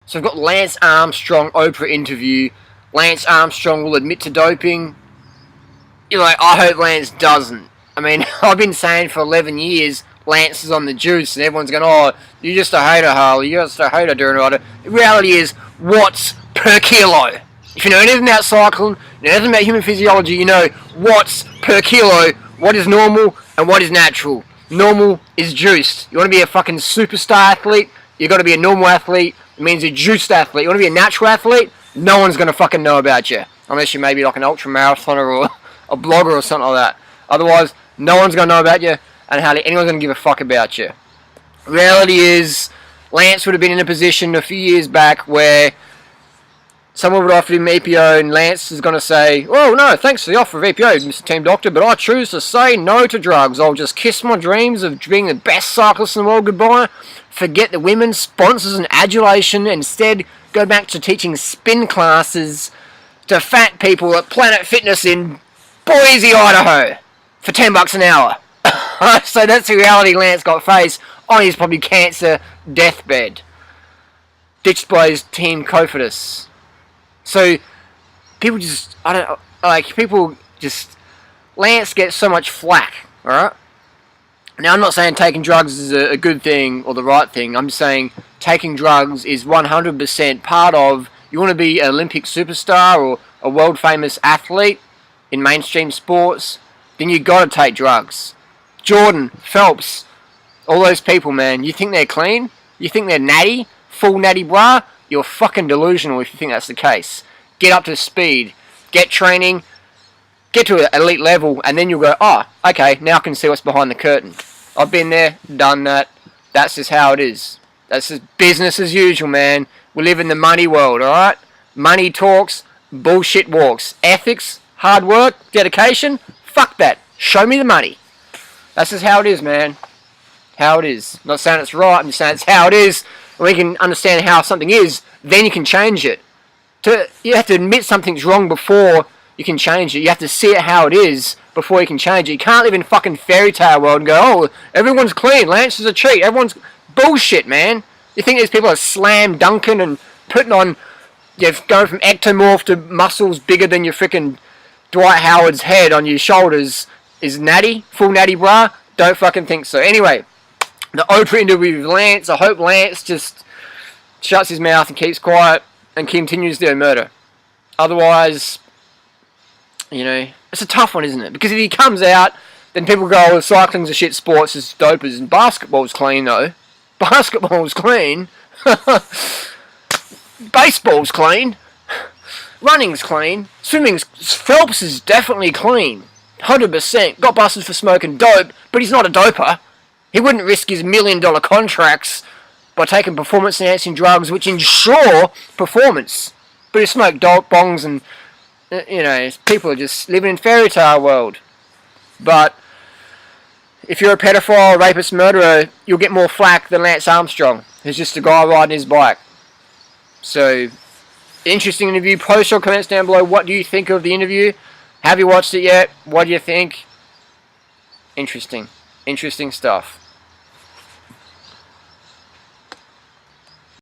So we've got Lance Armstrong, Oprah interview. Lance Armstrong will admit to doping. You're like, I hope Lance doesn't. I mean, I've been saying for 11 years, Lance is on the juice, and everyone's going, oh, you're just a hater, Harley. You're just a hater, Durant. The reality is, watts per kilo. If you know anything about cycling, you know anything about human physiology, you know watts per kilo, what is normal and what is natural. Normal is juiced. You want to be a fucking superstar athlete, you've got to be a normal athlete. It means a juiced athlete. You want to be a natural athlete, no one's going to fucking know about you. Unless you may be like an ultra marathoner or a blogger or something like that. Otherwise, no one's going to know about you, and hardly anyone's going to give a fuck about you. Reality is, Lance would have been in a position a few years back where someone would offer him EPO, and Lance is going to say, oh no, thanks for the offer of EPO, Mr. Team Doctor, but I choose to say no to drugs. I'll just kiss my dreams of being the best cyclist in the world goodbye, forget the women's sponsors and adulation, and instead go back to teaching spin classes to fat people at Planet Fitness in Boise, Idaho, for $10 an hour. So that's the reality Lance got faced on his probably cancer deathbed. Ditched by his team Cofidis. So people just, Lance gets so much flack, alright? Now I'm not saying taking drugs is a good thing or the right thing. I'm just saying taking drugs is 100% part of, you want to be an Olympic superstar or a world famous athlete in mainstream sports, then you got to take drugs. Jordan, Phelps, all those people, man, you think they're clean? You think they're natty? Full natty bra? You're fucking delusional if you think that's the case. Get up to speed, get training, get to an elite level, and then you'll go, oh, okay, now I can see what's behind the curtain. I've been there, done that. That's just how it is. That's just business as usual, man. We live in the money world, alright? Money talks, bullshit walks. Ethics, hard work, dedication, fuck that. Show me the money. That's just how it is, man. How it is. I'm not saying it's right, I'm just saying it's how it is. When you can understand how something is, then you can change it. You have to admit something's wrong before you can change it. You have to see it how it is before you can change it. You can't live in fucking fairy tale world and go, oh, everyone's clean, Lance is a cheat, everyone's bullshit, man. You think these people are slam dunking and putting on, going from ectomorph to muscles bigger than your freaking Dwight Howard's head on your shoulders is natty, full natty bra? Don't fucking think so. Anyway, the Oprah interview with Lance, I hope Lance just shuts his mouth and keeps quiet and continues their murder. Otherwise, it's a tough one, isn't it? Because if he comes out, then people go, oh, cycling's a shit sport, it's dopers, and basketball's clean, though. Basketball's clean. Baseball's clean. Running's clean. Phelps is definitely clean. 100%. Got busted for smoking dope, but he's not a doper. He wouldn't risk his $1 million contracts by taking performance-enhancing drugs which ensure performance. But he smoked dope bongs and, people are just living in fairy tale world. But if you're a pedophile, rapist, murderer, you'll get more flack than Lance Armstrong, who's just a guy riding his bike. So, interesting interview. Post your comments down below. What do you think of the interview? Have you watched it yet? What do you think? Interesting. Interesting stuff.